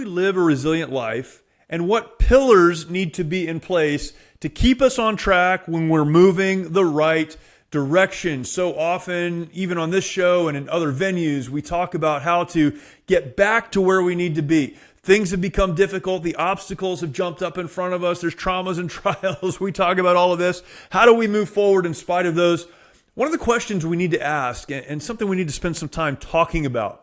we live a resilient life, and what pillars need to be in place to keep us on track when we're moving the right direction. So often, even on this show and in other venues, we talk about how to get back to where we need to be. Things have become difficult. The obstacles have jumped up in front of us. There's traumas and trials. We talk about all of this. How do we move forward in spite of those? One of the questions we need to ask, and something we need to spend some time talking about,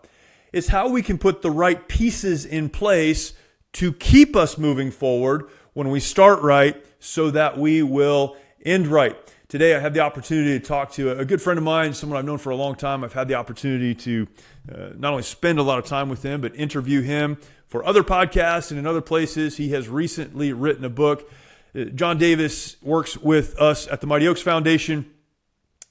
is how we can put the right pieces in place to keep us moving forward when we start right so that we will end right. Today, I have the opportunity to talk to a good friend of mine, someone I've known for a long time. I've had the opportunity to not only spend a lot of time with him, but interview him for other podcasts and in other places. He has recently written a book. John Davis works with us at the Mighty Oaks Foundation.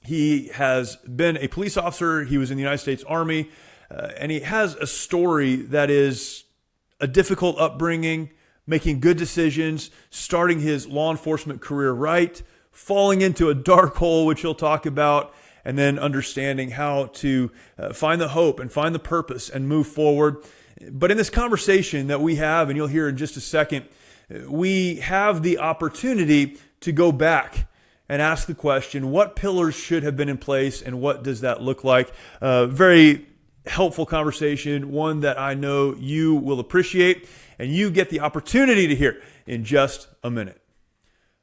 He has been a police officer. He was in the United States Army, and he has a story that is a difficult upbringing, making good decisions, starting his law enforcement career right, falling into a dark hole, which he'll talk about, and then understanding how to find the hope and find the purpose and move forward. But in this conversation that we have, and you'll hear in just a second, we have the opportunity to go back and ask the question, what pillars should have been in place and what does that look like? Very helpful conversation, one that I know you will appreciate, and you get the opportunity to hear in just a minute.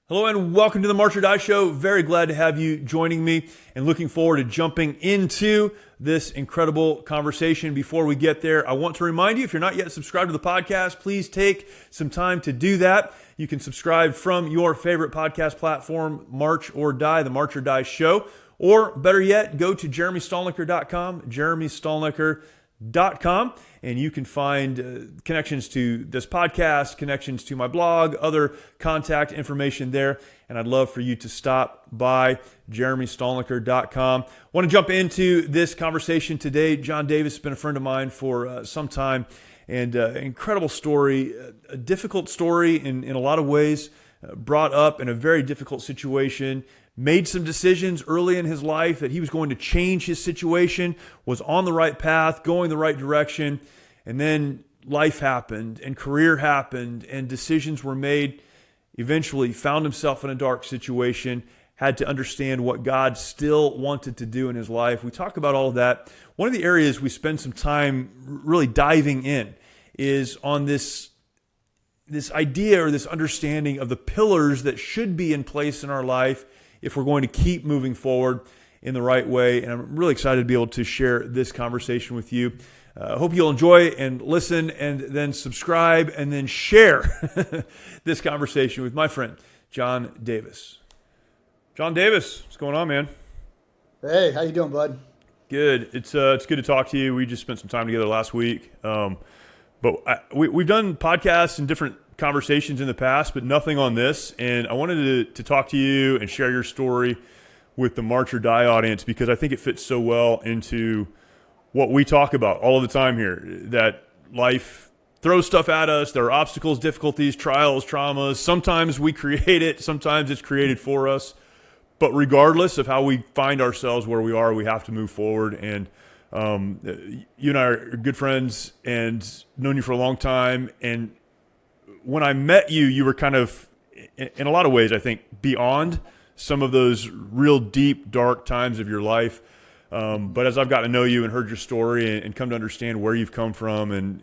Hello and welcome to the March or Die Show. Very glad to have you joining me and looking forward to jumping into this incredible conversation. Before we get there, I want to remind you, if you're not yet subscribed to the podcast, please take some time to do that. You can subscribe from your favorite podcast platform, March or Die, the March or Die Show, or better yet, go to jeremystolniker.com, jeremystolniker.com, and you can find connections to this podcast, connections to my blog, other contact information there. And I'd love for you to stop by jeremystolniker.com. I want to jump into this conversation today. John Davis has been a friend of mine for some time, and an incredible story, a difficult story in a lot of ways, brought up in a very difficult situation, made some decisions early in his life that he was going to change his situation, was on the right path, going the right direction, and then life happened and career happened and decisions were made. Eventually found himself in a dark situation, had to understand what God still wanted to do in his life. We talk about all of that. One of the areas we spend some time really diving in is on this idea or this understanding of the pillars that should be in place in our life if we're going to keep moving forward in the right way. And I'm really excited to be able to share this conversation with you. I hope you'll enjoy and listen and then subscribe and then share this conversation with my friend, John Davis. John Davis, what's going on, man? Hey, how you doing, bud? Good. It's good to talk to you. We just spent some time together last week. We've done podcasts and different conversations in the past, but nothing on this. And I wanted to talk to you and share your story with the March or Die audience because I think it fits so well into what we talk about all of the time here, that life throws stuff at us. There are obstacles, difficulties, trials, traumas. Sometimes we create it. Sometimes it's created for us. But regardless of how we find ourselves where we are, we have to move forward. And you and I are good friends and known you for a long time. And when I met you, you were kind of, in a lot of ways, I think, beyond some of those real deep, dark times of your life. But as I've gotten to know you and heard your story and come to understand where you've come from, and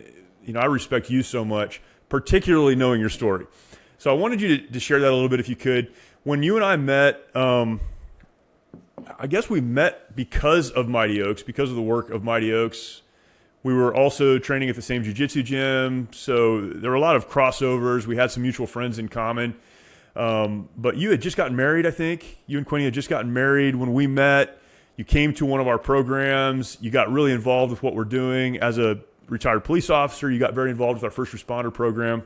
I respect you so much, particularly knowing your story. So I wanted you to share that a little bit if you could. When you and I met, I guess we met because of Mighty Oaks, because of the work of Mighty Oaks. We were also training at the same jiu-jitsu gym, so there were a lot of crossovers. We had some mutual friends in common. But you had just gotten married, I think. You and Quinny had just gotten married when we met. You came to one of our programs. You got really involved with what we're doing. As a retired police officer, you got very involved with our first responder program.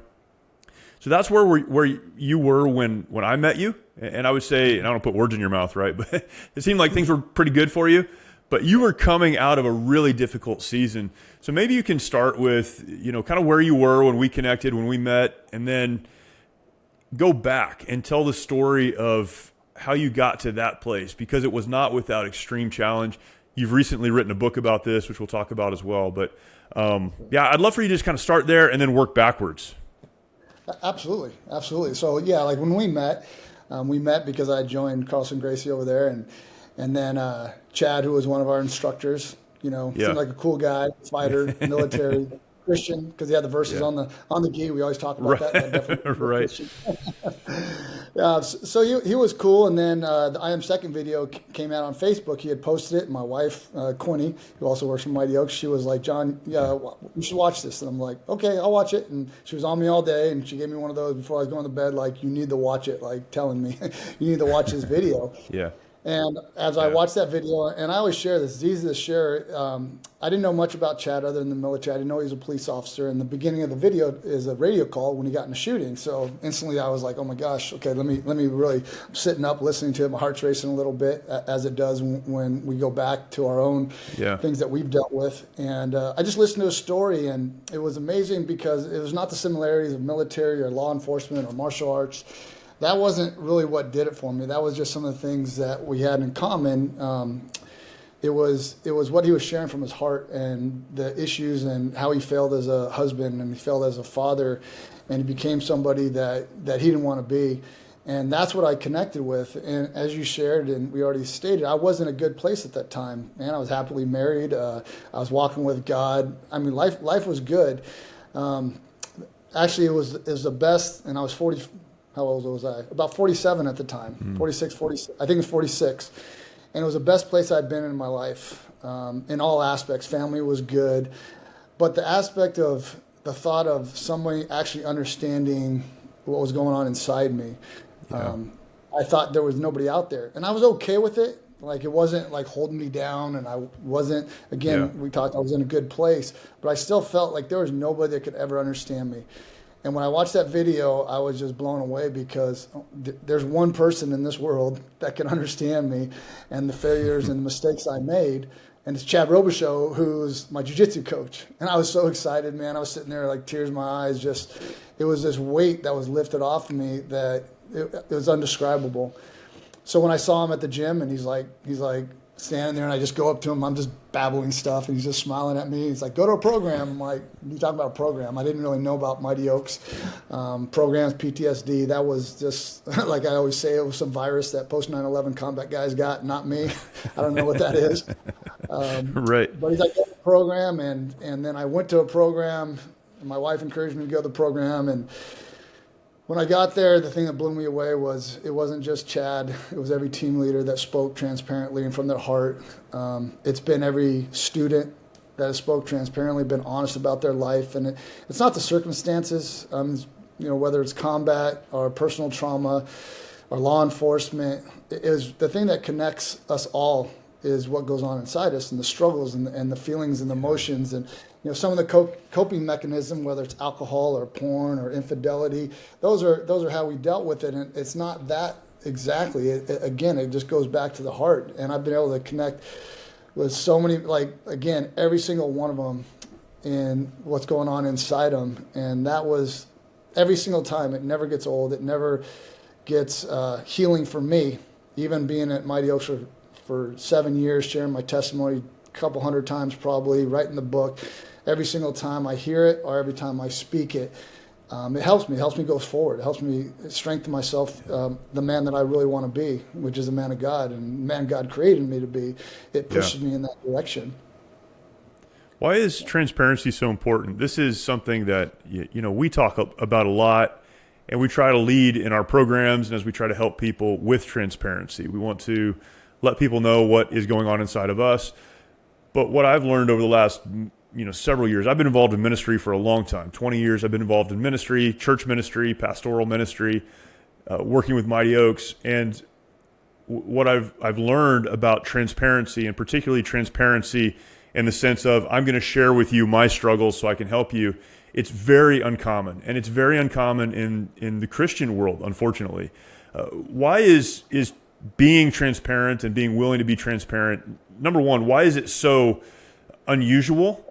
So that's where you were when I met you. And I would say, and I don't put words in your mouth, right? But it seemed like things were pretty good for you. But you were coming out of a really difficult season. So maybe you can start with, kind of where you were when we connected, when we met, and then go back and tell the story of how you got to that place, because it was not without extreme challenge. You've recently written a book about this, which we'll talk about as well. But yeah, I'd love for you to just kind of start there and then work backwards. Absolutely, absolutely. So yeah, like when we met because I joined Carlson Gracie over there, and then Chad, who was one of our instructors, Yeah. seemed like a cool guy, fighter, military, Christian, because he had the verses Yeah. on the gi. We always talk about that. That definitely Right. Christian. So he was cool, and then the I Am Second video came out on Facebook. He had posted it, and my wife, Quinny, who also works for Mighty Oaks, she was like, "John, yeah, you should watch this." And I'm like, "Okay, I'll watch it." And she was on me all day, and she gave me one of those before I was going to bed, like, "You need to watch it," like telling me, "You need to watch this video." Yeah. And as I Yeah. watched that video, and I always share this, it's easy to share. I didn't know much about Chad other than the military. I didn't know he was a police officer. And the beginning of the video is a radio call when he got in a shooting. So instantly I was like, oh my gosh, okay, let me really, I'm sitting up listening to it. My heart's racing a little bit, as it does when we go back to our own things that we've dealt with. And I just listened to his story, and it was amazing because it was not the similarities of military or law enforcement or martial arts. That wasn't really what did it for me. That was just some of the things that we had in common. It was what he was sharing from his heart and the issues and how he failed as a husband and he failed as a father, and he became somebody that he didn't want to be. And that's what I connected with. And as you shared and we already stated, I was in a good place at that time. Man, I was happily married. I was walking with God. I mean, life was good. Actually, it was the best, and I was 40. How old was I? About 47 at the time, 46, 46. I think it was 46. And it was the best place I'd been in my life in all aspects. Family was good. But the aspect of the thought of somebody actually understanding what was going on inside me, I thought there was nobody out there. And I was okay with it. Like, it wasn't like holding me down, and I wasn't, again, we talked, I was in a good place. But I still felt like there was nobody that could ever understand me. And when I watched that video, I was just blown away because there's one person in this world that can understand me and the failures and the mistakes I made. And it's Chad Robichaux, who's my jiu-jitsu coach. And I was so excited, man. I was sitting there like tears in my eyes. Just, it was this weight that was lifted off of me that it was indescribable. So when I saw him at the gym and he's like standing there, and I just go up to him, I'm just babbling stuff, and he's just smiling at me. He's like, "Go to a program." I'm like, "You talking about a program?" I didn't really know about Mighty Oaks programs, PTSD. That was just, like I always say, it was some virus that post 9/11 combat guys got, not me. I don't know what that is. Right. But he's like, "Go to a program," and then I went to a program. And my wife encouraged me to go to the program, and when I got there, the thing that blew me away was it wasn't just Chad. It was every team leader that spoke transparently and from their heart. It's been every student that has spoke transparently, been honest about their life. And it's not the circumstances, whether it's combat or personal trauma or law enforcement. It is the thing that connects us all is what goes on inside us, and the struggles and the feelings and the emotions, and some of the coping mechanism, whether it's alcohol or porn or infidelity. Those are how we dealt with it, and it's not that exactly. Again, it just goes back to the heart, and I've been able to connect with so many, like, again, every single one of them in what's going on inside them, and that was every single time. It never gets old. It never gets healing for me. Even being at Mighty Oaks for 7 years, sharing my testimony a couple hundred times probably, writing the book. Every single time I hear it or every time I speak it, it helps me. It helps me go forward. It helps me strengthen myself, the man that I really want to be, which is a man of God, and the man God created me to be. It pushes me in that direction. Why is transparency so important? This is something that we talk about a lot, and we try to lead in our programs, and as we try to help people with transparency. We want to let people know what is going on inside of us. But what I've learned over the last several years, I've been involved in ministry for a long time. 20 years I've been involved in ministry, church ministry, pastoral ministry, working with Mighty Oaks. And what I've learned about transparency, and particularly transparency in the sense of I'm going to share with you my struggles so I can help you, it's very uncommon. And it's very uncommon in the Christian world, unfortunately. Why is being transparent and being willing to be transparent, number one, why is it so unusual?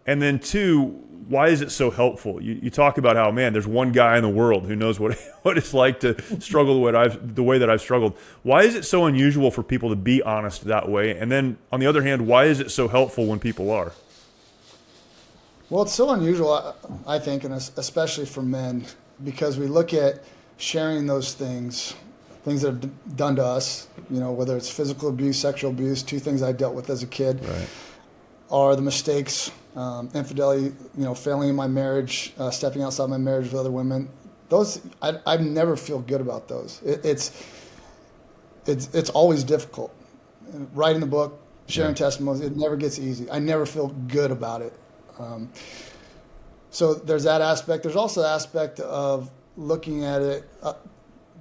And then two, why is it so helpful? You talk about how, man, there's one guy in the world who knows what what it's like to struggle the way that I've struggled. Why is it so unusual for people to be honest that way? And then on the other hand, why is it so helpful when people are? Well, it's so unusual, I think, and especially for men, because we look at sharing those things that are done to us, whether it's physical abuse, sexual abuse, two things I dealt with as a kid, Right. are the mistakes, infidelity, failing in my marriage, stepping outside my marriage with other women. Those, I never feel good about those. It's always difficult. Writing the book, sharing testimonies, it never gets easy. I never feel good about it. So there's that aspect. There's also the aspect of looking at it,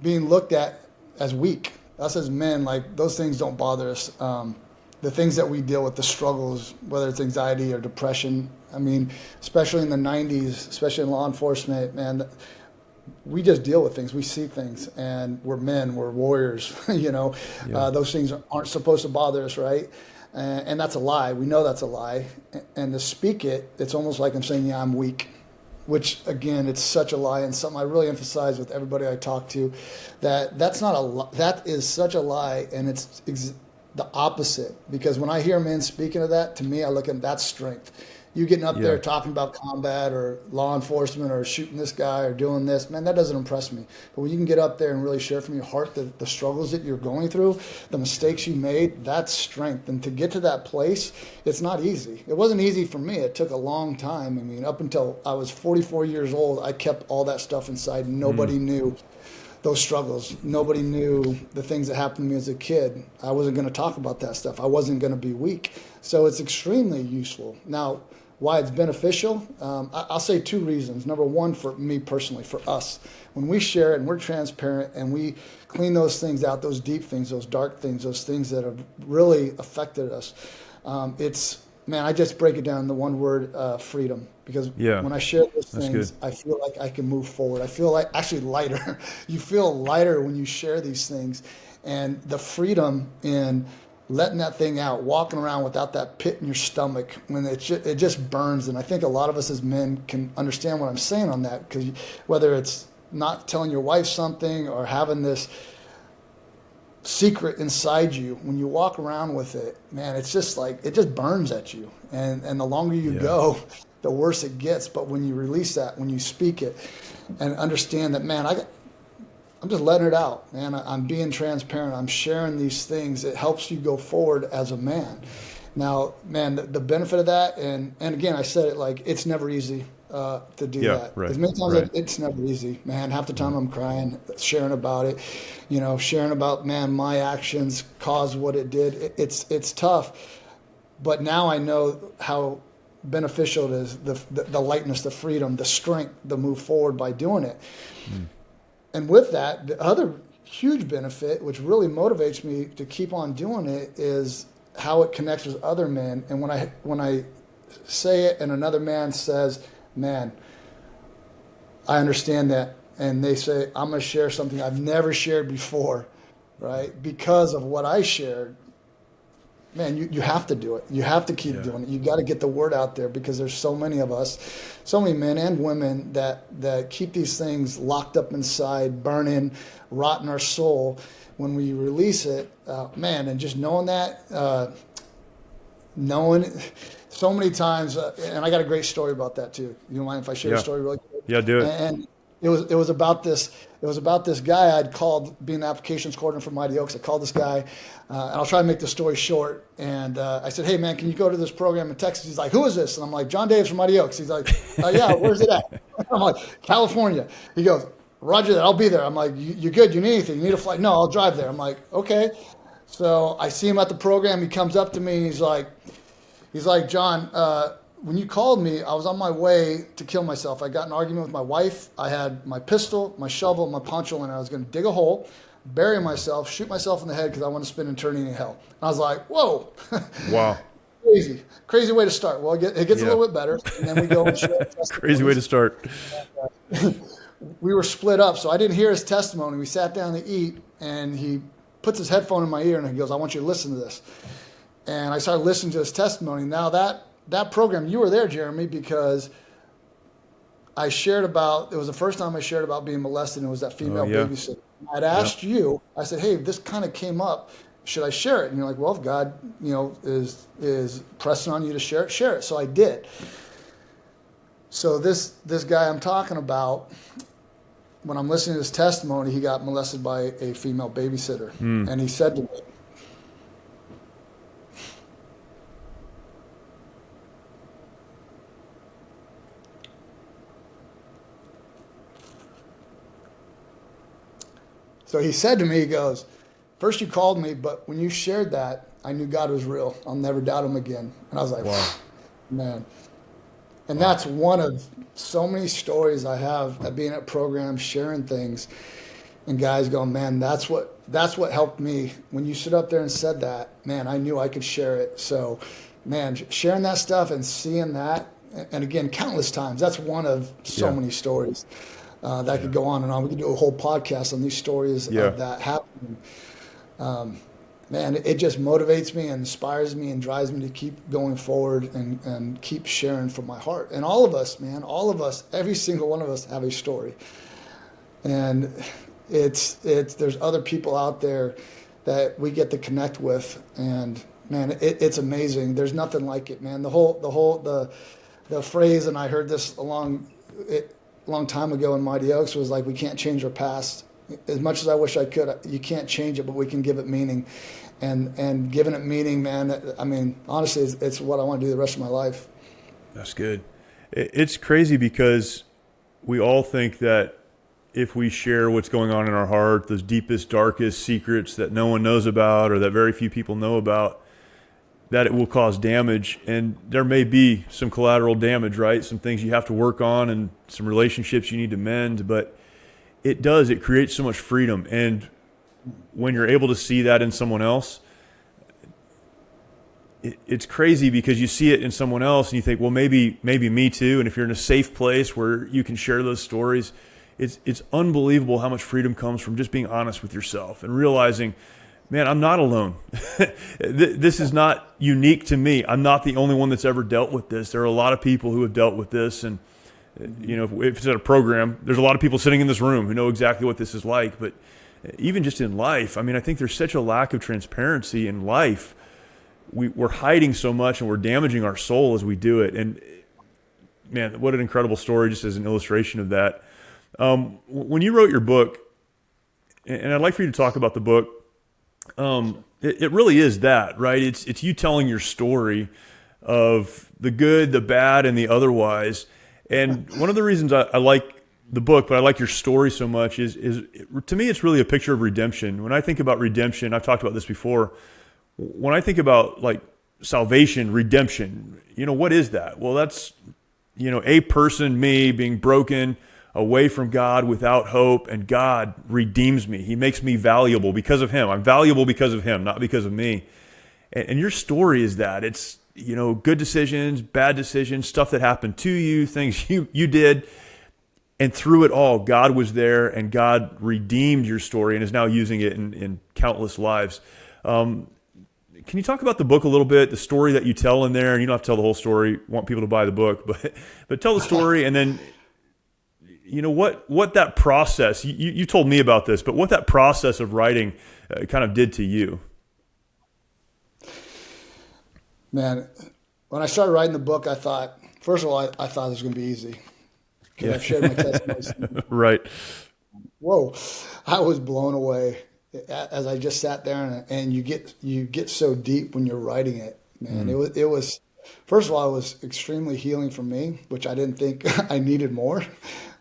being looked at as weak. Us as men, like, those things don't bother us. The things that we deal with, the struggles, whether it's anxiety or depression, I mean, especially in the 90s, especially in law enforcement, man, we just deal with things. We see things, and we're men, we're warriors, those things aren't supposed to bother us, right? And that's a lie. We know that's a lie. And to speak it, it's almost like I'm saying, I'm weak, which, again, it's such a lie, and something I really emphasize with everybody I talk to, that is such a lie, and it's the opposite. Because when I hear men speaking of that, to me, I look at that's strength. You getting up there talking about combat or law enforcement or shooting this guy or doing this, man, that doesn't impress me. But when you can get up there and really share from your heart the struggles that you're going through, the mistakes you made, that's strength. And to get to that place, it's not easy. It wasn't easy for me. It took a long time. I mean, up until I was 44 years old, I kept all that stuff inside. Nobody knew those struggles. Nobody knew the things that happened to me as a kid. I wasn't going to talk about that stuff. I wasn't going to be weak. So it's extremely useful. Now, why it's beneficial, I'll say two reasons. Number one, for me personally, for us, when we share it and we're transparent and we clean those things out, those deep things, those dark things, those things that have really affected us, I just break it down to one word, freedom. Because when I share those things, I feel like I can move forward. I feel like actually lighter. You feel lighter when you share these things. And the freedom in letting that thing out, walking around without that pit in your stomach, when it just burns. And I think a lot of us as men can understand what I'm saying on that, because whether it's not telling your wife something or having this secret inside you, when you walk around with it, man, it's just like, it just burns at you. And the longer you go, the worse it gets. But when you release that, when you speak it and understand that, man, I'm just letting it out, man. I'm being transparent. I'm sharing these things. It helps you go forward as a man. Now, man, the benefit of that, and again, I said it, like, it's never easy to do that. Right, as many times right. it's never easy, man. Half the time I'm crying, sharing about it, sharing about, man, my actions caused what it did. It's tough, but now I know how beneficial it is, the lightness, the freedom, the strength to move forward by doing it. And with that, the other huge benefit, which really motivates me to keep on doing it, is how it connects with other men. And when I say it and another man says, man, I understand that, and they say, I'm going to share something I've never shared before, right? Because of what I shared, man, you have to do it. You have to keep doing it. You got to get the word out there, because there's so many of us, so many men and women that keep these things locked up inside, burning, rotting our soul. When we release it, man, and just knowing that, knowing so many times, and I got a great story about that too. You don't mind if I share a story really quick? Yeah, do it. And it was about this. It was about this guy I'd called, being the applications coordinator for Mighty Oaks. I called this guy, and I'll try to make the story short. And I said, hey, man, can you go to this program in Texas? He's like, who is this? And I'm like, John Davis from Mighty Oaks. He's like, yeah, where's it at? I'm like, California. He goes, roger that, I'll be there. I'm like, you good? You need anything? You need a flight? No, I'll drive there. I'm like, okay. So I see him at the program. He comes up to me, and he's like, John, when you called me, I was on my way to kill myself. I got in an argument with my wife. I had my pistol, my shovel, my poncho, and I was going to dig a hole, bury myself, shoot myself in the head because I want to spend eternity in hell. And I was like, whoa. Wow. Crazy way to start. Well, it gets a little bit better. And then we go and share Crazy way to start. We were split up, so I didn't hear his testimony. We sat down to eat, and he puts his headphone in my ear, and he goes, I want you to listen to this. And I started listening to his testimony. Now that that program, you were there, Jeremy, because I shared about, it was the first time I shared about being molested, and it was that Oh female yeah. babysitter. I'd Yep. asked you, I said, hey, this kind of came up. Should I share it? And you're like, well, if God, is pressing on you to share it, share it. So I did. So this guy I'm talking about, when I'm listening to his testimony, he got molested by a female babysitter. And he said to me, he goes, first you called me, but when you shared that, I knew God was real. I'll never doubt him again. And I was like, Wow. man. And that's one of so many stories I have at being at programs, sharing things, and guys going, man, that's what helped me. When you stood up there and said that, man, I knew I could share it. So, man, sharing that stuff and seeing that, and again, countless times. That's one of so Yeah. many stories that could go on and on. We could do a whole podcast on these stories Yeah. of that happening. Man, it just motivates me and inspires me and drives me to keep going forward and keep sharing from my heart. And all of us, man, all of us, every single one of us have a story. And there's other people out there that we get to connect with, and man, it's amazing. There's nothing like it, man. The phrase, and I heard this a long time ago in Mighty Oaks, was like, we can't change our past. As much as I wish I could, you can't change it, but we can give it meaning. And giving it meaning, man, I mean, honestly, it's what I want to do the rest of my life. That's good. It's crazy because we all think that if we share what's going on in our heart, those deepest, darkest secrets that no one knows about or that very few people know about, that it will cause damage. And there may be some collateral damage, right? Some things you have to work on and some relationships you need to mend, but it creates so much freedom. And when you're able to see that in someone else, it's crazy because you see it in someone else and you think, well, maybe me too. And if you're in a safe place where you can share those stories, it's unbelievable how much freedom comes from just being honest with yourself and realizing, man, I'm not alone. This is not unique to me. I'm not the only one that's ever dealt with this. There are a lot of people who have dealt with this. And, if it's at a program, there's a lot of people sitting in this room who know exactly what this is like. But even just in life, I mean, I think there's such a lack of transparency in life. We're hiding so much and we're damaging our soul as we do it. And man, what an incredible story, just as an illustration of that. When you wrote your book, and I'd like for you to talk about the book, it really is that, right? It's you telling your story of the good, the bad, and the otherwise. And one of the reasons I like the book, but I like your story so much is to me, it's really a picture of redemption. When I think about redemption, I've talked about this before. When I think about like salvation, redemption, what is that? Well, that's, a person, me, being broken away from God without hope, and God redeems me. He makes me valuable because of him. I'm valuable because of him, not because of me. And your story is that. It's, good decisions, bad decisions, stuff that happened to you, things you did. And through it all, God was there and God redeemed your story and is now using it in countless lives. Can you talk about the book a little bit, the story that you tell in there? And you don't have to tell the whole story. Want people to buy the book, but tell the story, and then what that process. You told me about this, but what that process of writing kind of did to you. Man, when I started writing the book, I thought, first of all, I thought it was going to be easy because Yeah. I've shared my testimony. Right. Whoa, I was blown away as I just sat there, and you get so deep when you're writing it, man. It was first of all, it was extremely healing for me, which I didn't think I needed more.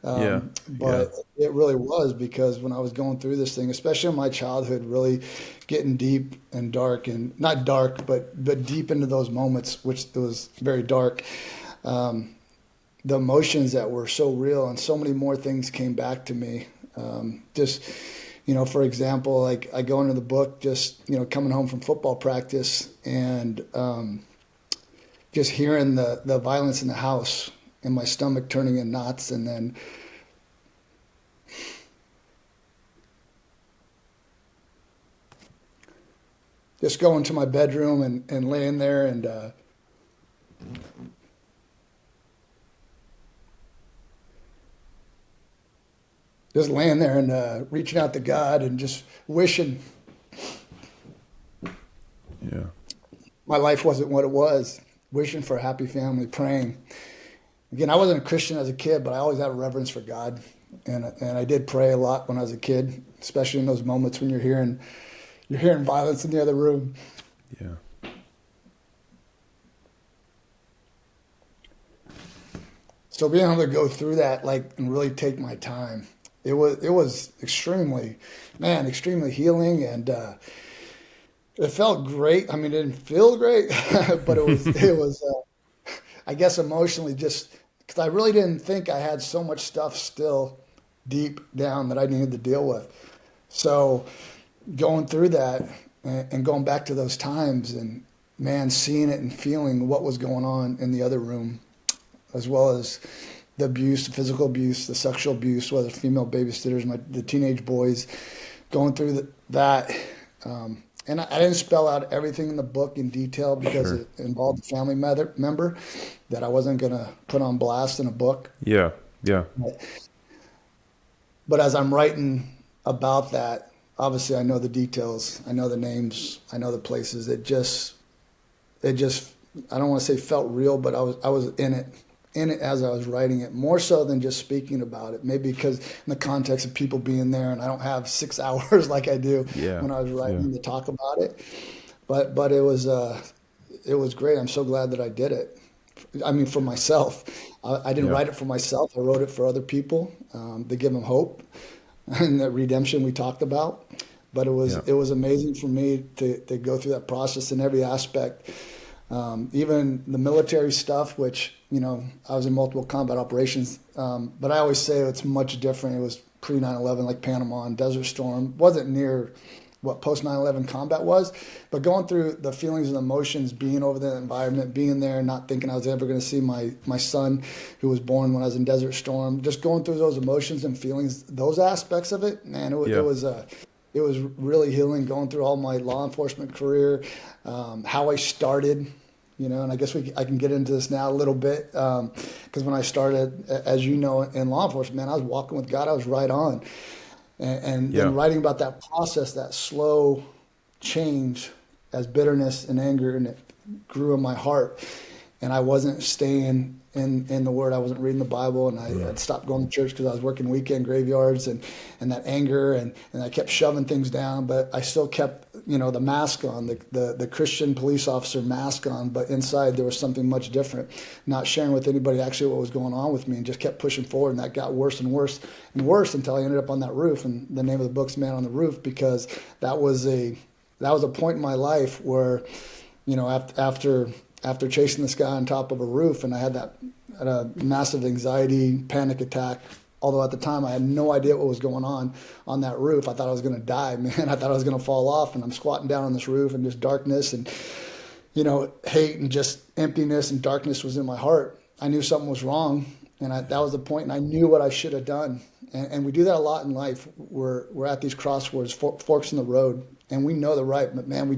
But it really was, because when I was going through this thing, especially in my childhood, really getting deep and dark, and not dark, but deep into those moments, which it was very dark. The emotions that were so real, and so many more things came back to me. For example, like I go into the book, just, coming home from football practice and just hearing the violence in the house and my stomach turning in knots, and then just going to my bedroom and laying there and Just laying there and reaching out to God and just wishing Yeah. my life wasn't what it was, wishing for a happy family, praying. Again, I wasn't a Christian as a kid, but I always had a reverence for God. And I did pray a lot when I was a kid, especially in those moments when you're hearing violence in the other room. Yeah. So being able to go through that, like, and really take my time, it was extremely healing, and it felt great. I mean, it didn't feel great, but it was I guess emotionally, just because I really didn't think I had so much stuff still deep down that I needed to deal with. So going through that and going back to those times, and man, seeing it and feeling what was going on in the other room, as well as the abuse, the physical abuse, the sexual abuse, whether female babysitters, the teenage boys, going through that. And I didn't spell out everything in the book in detail because Sure. it involved a family member that I wasn't going to put on blast in a book. Yeah. Yeah. But as I'm writing about that, obviously I know the details, I know the names, I know the places. It just, I don't want to say felt real, but I was in it as I was writing it, more so than just speaking about it. Maybe because in the context of people being there, and I don't have 6 hours like I do Yeah. when I was Yeah. writing to talk about it. But it was great. I'm so glad that I did it. I mean, for myself, I didn't Yeah. write it for myself. I wrote it for other people, to give them hope and the redemption we talked about. But Yeah. it was amazing for me to go through that process in every aspect. Even the military stuff, which, I was in multiple combat operations, but I always say it's much different. It was pre 9/11, like Panama and Desert Storm. Wasn't near what post 9/11 combat was, but going through the feelings and emotions, being over the environment, being there, not thinking I was ever going to see my son, who was born when I was in Desert Storm, just going through those emotions and feelings, those aspects of it, man, Yeah. it was really healing. Going through all my law enforcement career, how I started. And I guess I can get into this now a little bit, because when I started, as you know, in law enforcement, man, I was walking with God. I was right on, and Yeah. then writing about that process, that slow change, as bitterness and anger, and it grew in my heart, and I wasn't staying in the Word. I wasn't reading the Bible, and I'd stopped going to church because I was working weekend graveyards, and that anger, and I kept shoving things down, but I still kept, the mask on, the Christian police officer mask on, but inside there was something much different, not sharing with anybody actually what was going on with me, and just kept pushing forward, and that got worse and worse and worse until I ended up on that roof, and the name of the book's Man on the Roof, because that was a point in my life where, after chasing this guy on top of a roof, and I had a massive anxiety, panic attack. Although at the time I had no idea what was going on that roof. I thought I was going to die, man. I thought I was going to fall off, and I'm squatting down on this roof, and just darkness and, hate and just emptiness and darkness was in my heart. I knew something was wrong, and that was the point, and I knew what I should have done. And we do that a lot in life. We're at these crossroads, forks in the road, and we know the right, but man, we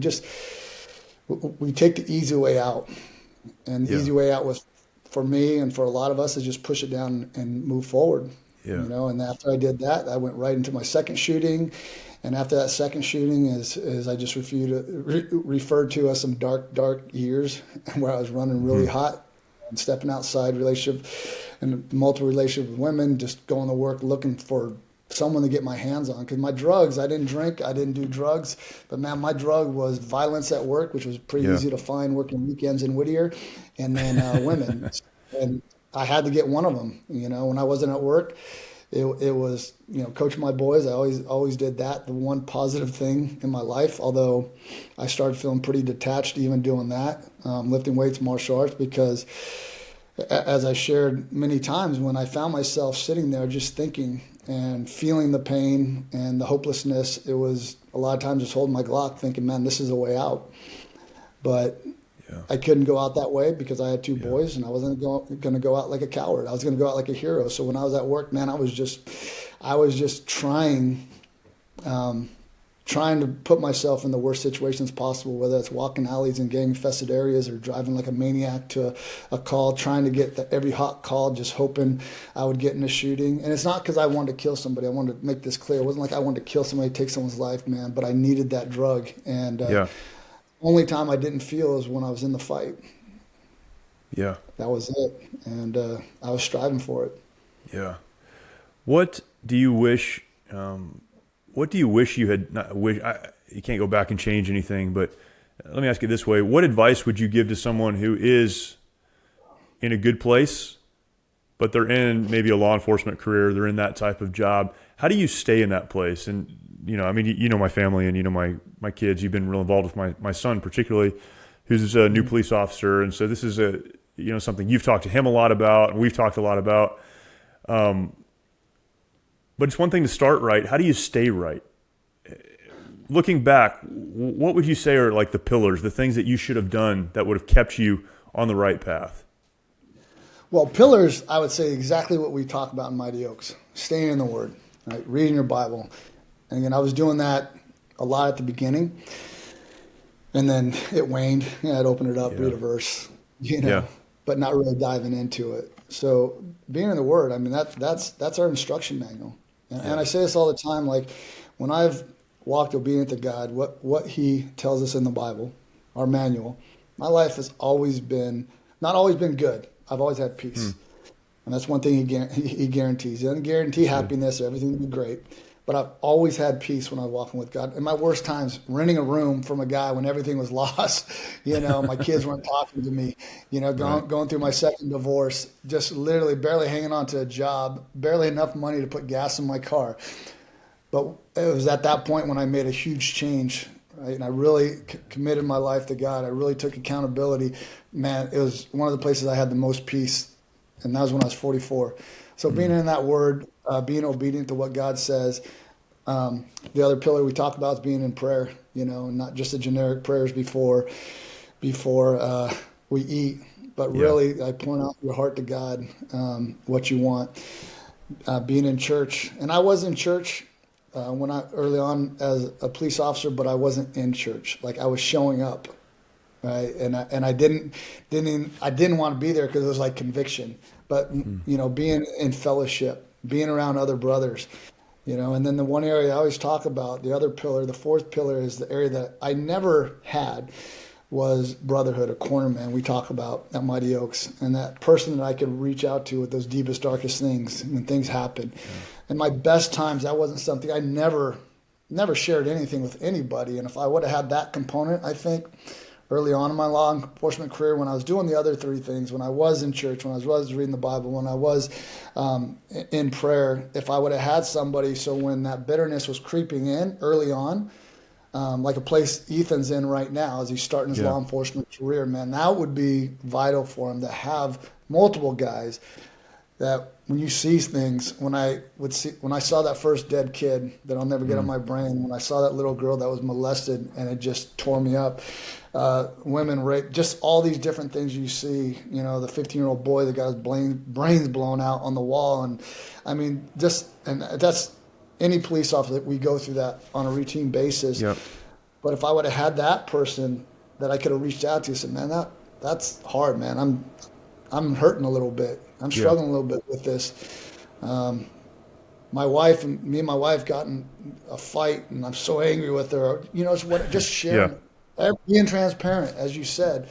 take the easy way out. And the Yeah. easy way out was, for me and for a lot of us, is just push it down and move forward. Yeah. And after I did that, I went right into my second shooting. And after that second shooting is I just referred to as some dark years where I was running really hot and stepping outside relationship and multiple relationship with women, just going to work looking for someone to get my hands on. Because my drugs, I didn't drink, I didn't do drugs, but man, my drug was violence at work, which was pretty Yeah. easy to find working weekends in Whittier, and then women. And I had to get one of them. When I wasn't at work, it was, coaching my boys. I always did that. The one positive thing in my life, although I started feeling pretty detached even doing that, lifting weights, martial arts, because as I shared many times, when I found myself sitting there just thinking and feeling the pain and the hopelessness, it was a lot of times just holding my Glock thinking, man, this is a way out. But Yeah. I couldn't go out that way because I had two boys, and I wasn't going to go out like a coward. I was going to go out like a hero. So when I was at work, man, I was just trying trying to put myself in the worst situations possible, whether it's walking alleys in gang-infested areas or driving like a maniac to a call, trying to get every hot call, just hoping I would get in a shooting. And it's not because I wanted to kill somebody. I wanted to make this clear. It wasn't like I wanted to kill somebody, take someone's life, man, but I needed that drug. And only time I didn't feel is when I was in the fight. Yeah. That was it. And I was striving for it. Yeah. What do you wish you had not you can't go back and change anything, but let me ask you this way. What advice would you give to someone who is in a good place, but they're in maybe a law enforcement career, they're in that type of job? How do you stay in that place? And, I mean, you know my family and you know my kids. You've been real involved with my son particularly, who's a new police officer. And so this is something you've talked to him a lot about and we've talked a lot about. But it's one thing to start right. How do you stay right? Looking back, what would you say are like the pillars, the things that you should have done that would have kept you on the right path? Well, pillars, I would say exactly what we talk about in Mighty Oaks. Staying in the Word, right? Reading your Bible. And again, I was doing that a lot at the beginning. And then it waned. I'd open it up, read a verse, but not really diving into it. So being in the Word, I mean, that's our instruction manual. And I say this all the time, like when I've walked obedient to God, what He tells us in the Bible, our manual, my life has not always been good. I've always had peace. And that's one thing He guarantees. He doesn't guarantee happiness or everything will be great. But I've always had peace when I'm walking with God. In my worst times, renting a room from a guy when everything was lost, my kids weren't talking to me, going through my second divorce, just literally barely hanging on to a job, barely enough money to put gas in my car. But it was at that point when I made a huge change, right? And I really committed my life to God. I really took accountability. Man, it was one of the places I had the most peace, and that was when I was 44. So being in that Word, being obedient to what God says. The other pillar we talk about is being in prayer, not just the generic prayers before we eat, but really I point out your heart to God, what you want. Being in church, and I was in church when I early on as a police officer, but I wasn't in church. Like I was showing up, right? And I didn't want to be there because it was like conviction. But being in fellowship, being around other brothers, and then the one area I always talk about, the other pillar, the fourth pillar is the area that I never had was brotherhood, a cornerman we talk about at Mighty Oaks, and that person that I could reach out to with those deepest, darkest things when things happen. Yeah. In my best times, that wasn't something I never shared anything with anybody. And if I would have had that component, I think early on in my law enforcement career, when I was doing the other three things, when I was in church, when I was reading the Bible, when I was in prayer, if I would have had somebody, so when that bitterness was creeping in early on, like a place Ethan's in right now as he's starting his law enforcement career, man, that would be vital for him to have multiple guys that when you see things, when I saw that first dead kid that I'll never get on my brain, when I saw that little girl that was molested and it just tore me up, women raped, just all these different things you see, the 15-year-old boy that got his brains blown out on the wall. And I mean, and that's any police officer that we go through that on a routine basis. Yep. But if I would have had that person that I could have reached out to and said, man, that's hard, man. I'm hurting a little bit. I'm struggling a little bit with this. My wife and my wife got in a fight, and I'm so angry with her. Just sharing, being transparent, as you said.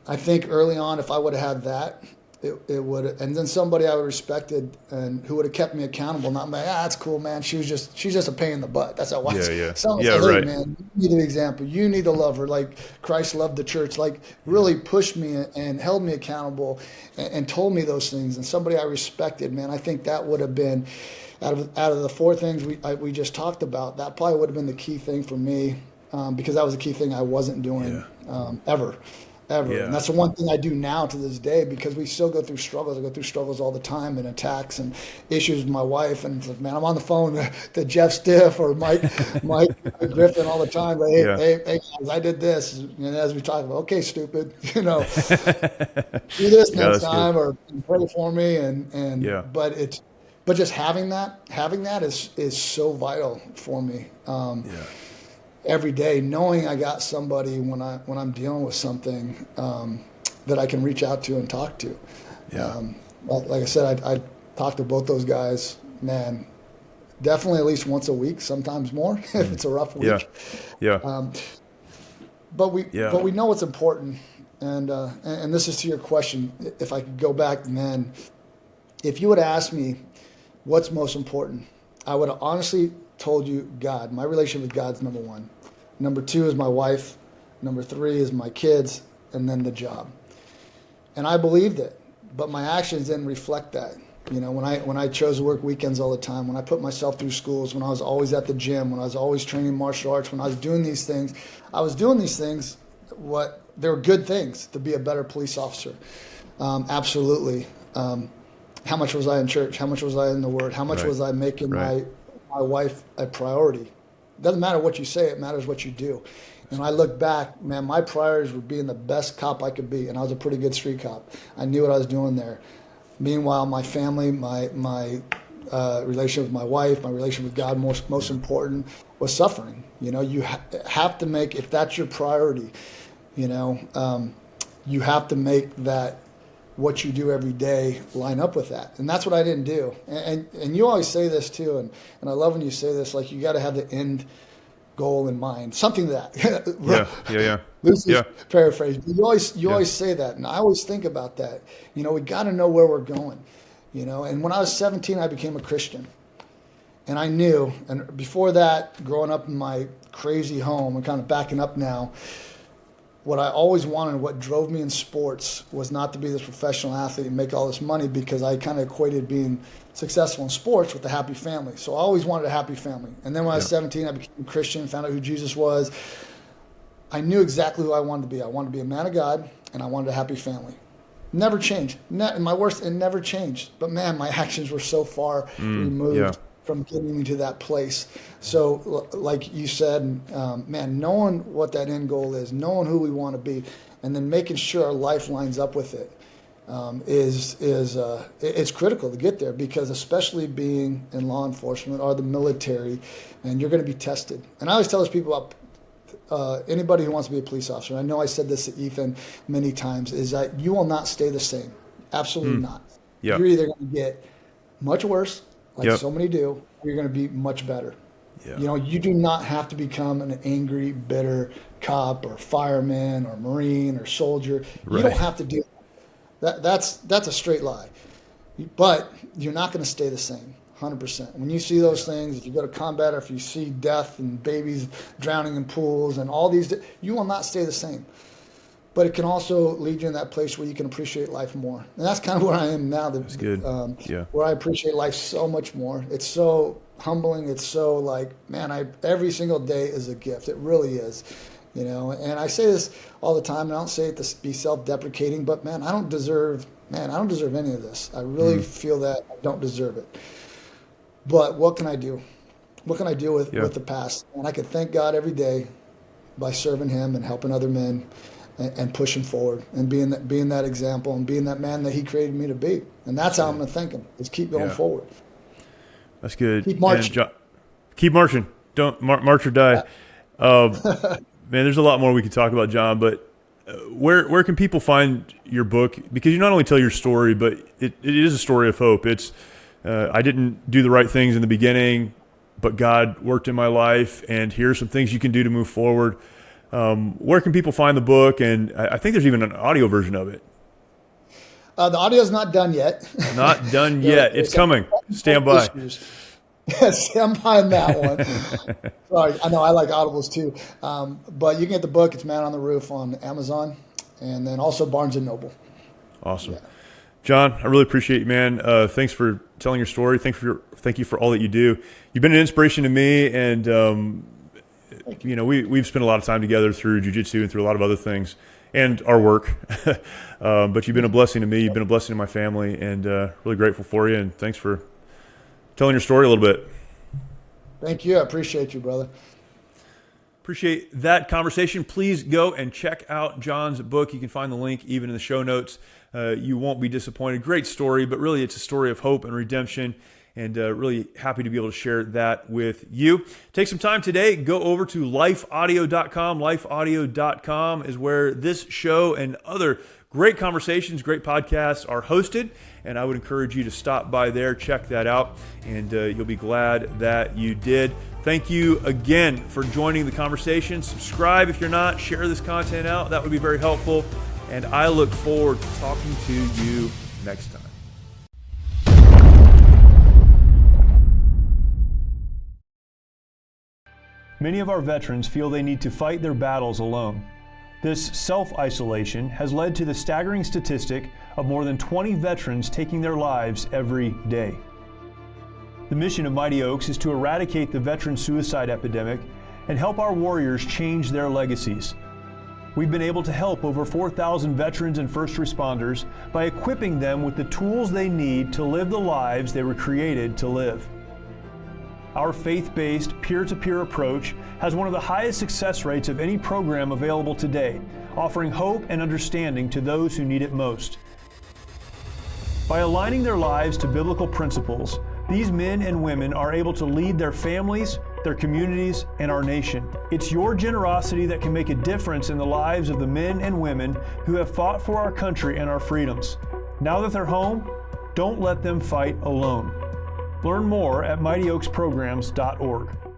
I think early on, if I would have had that, it would, and then somebody I would respected and who would have kept me accountable. Not like, that's cool, man. She's just a pain in the butt. That's how I was. Someone said, hey, right, man, you need an example. You need to love her like Christ loved the church. Like really pushed me and held me accountable and told me those things. And somebody I respected, man. I think that would have been out of the four things we just talked about. That probably would have been the key thing for me because that was a key thing I wasn't doing ever. Yeah. And that's the one thing I do now to this day because we still go through struggles. I go through struggles all the time and attacks and issues with my wife. And it's like, man, I'm on the phone to Jeff Stiff or Mike Griffin all the time. But hey, guys, I did this. And as we talk about, okay, stupid, do this next time or pray for me. But but just having that is so vital for me. Every day, knowing I got somebody when I'm dealing with something that I can reach out to and talk to. Like I said, I talk to both those guys, man, definitely at least once a week, sometimes more if it's a rough week. But we know what's important, and this is to your question. If I could go back then, if you would ask me what's most important, I would have honestly told you God. My relationship with God's number one. Number two is my wife. Number three is my kids, and then the job. And I believed it, but my actions didn't reflect that. You know, when I chose to work weekends all the time, when I put myself through schools, when I was always at the gym, when I was always training martial arts, when I was doing these things, they were good things to be a better police officer. Absolutely. How much was I in church? How much was I in the Word? How much was I making my wife a priority? It doesn't matter what you say, it matters what you do. And when I look back, man, my priorities were being the best cop I could be, and I was a pretty good street cop. I knew what I was doing there. Meanwhile, my family, my relationship with my wife, my relationship with God, most important, was suffering. You know, you have to make, if that's your priority, you know, you have to make that what you do every day line up with that. And that's what I didn't do. And you always say this too, and I love when you say this, like, you got to have the end goal in mind, something that loosely paraphrase. You always say that, and I always think about that. You know, we got to know where we're going. You know, and when I was 17, I became a Christian, and I knew. And before that, growing up in my crazy home, and kind of backing up now, what I always wanted, what drove me in sports, was not to be this professional athlete and make all this money, because I kind of equated being successful in sports with a happy family. So I always wanted a happy family. And then when I was 17, I became a Christian, found out who Jesus was. I knew exactly who I wanted to be. I wanted to be a man of God, and I wanted a happy family. Never changed. In my worst, it never changed. But man, my actions were so far removed from getting me to that place. So like you said, man, knowing what that end goal is, knowing who we want to be, and then making sure our life lines up with it, it's critical to get there, because especially being in law enforcement or the military, and you're going to be tested. And I always tell those people about anybody who wants to be a police officer, I know I said this to Ethan many times, is that you will not stay the same. Absolutely not. You're either going to get much worse, like so many do, or you're going to be much better. You know, you do not have to become an angry, bitter cop or fireman or Marine or soldier. You don't have to do that. That's a straight lie. But you're not going to stay the same, 100%. When you see those things, if you go to combat, or if you see death and babies drowning in pools and all these, you will not stay the same. But it can also lead you in that place where you can appreciate life more. And that's kind of where I am now. That's good. Where I appreciate life so much more. It's so humbling. It's so like, man, every single day is a gift. It really is. You know, and I say this all the time, and I don't say it to be self-deprecating, but man, I don't deserve any of this. I really feel that I don't deserve it. But what can I do? What can I do with the past? And I can thank God every day by serving Him and helping other men and pushing forward and being that example and being that man that He created me to be. And that's how I'm going to thank Him, is keep going forward. That's good. Keep marching. Keep marching. Don't march or die. Man, there's a lot more we could talk about, John, but where can people find your book? Because you not only tell your story, but it is a story of hope. It's I didn't do the right things in the beginning, but God worked in my life, and here's some things you can do to move forward. Where can people find the book? And I think there's even an audio version of it. The audio's not done yet. Not done yet. It's coming. Stand by. Stand by on that one. Sorry, I know I like audibles too. But you can get the book. It's Man on the Roof on Amazon, and then also Barnes & Noble. Awesome. John, I really appreciate you, man. Thanks for telling your story. Thank you for all that you do. You've been an inspiration to me, and you know, we've spent a lot of time together through jiu-jitsu and through a lot of other things and our work. But you've been a blessing to me. You've been a blessing to my family, and really grateful for you. And thanks for telling your story a little bit. Thank you. I appreciate you, brother. Appreciate that conversation. Please go and check out John's book. You can find the link even in the show notes. You won't be disappointed. Great story, but really it's a story of hope and redemption. and really happy to be able to share that with you. Take some time today, go over to lifeaudio.com. Lifeaudio.com is where this show and other great conversations, great podcasts are hosted, and I would encourage you to stop by there, check that out, and you'll be glad that you did. Thank you again for joining the conversation. Subscribe if you're not, share this content out. That would be very helpful, and I look forward to talking to you next time. Many of our veterans feel they need to fight their battles alone. This self-isolation has led to the staggering statistic of more than 20 veterans taking their lives every day. The mission of Mighty Oaks is to eradicate the veteran suicide epidemic and help our warriors change their legacies. We've been able to help over 4,000 veterans and first responders by equipping them with the tools they need to live the lives they were created to live. Our faith-based, peer-to-peer approach has one of the highest success rates of any program available today, offering hope and understanding to those who need it most. By aligning their lives to biblical principles, these men and women are able to lead their families, their communities, and our nation. It's your generosity that can make a difference in the lives of the men and women who have fought for our country and our freedoms. Now that they're home, don't let them fight alone. Learn more at mightyoaksprograms.org.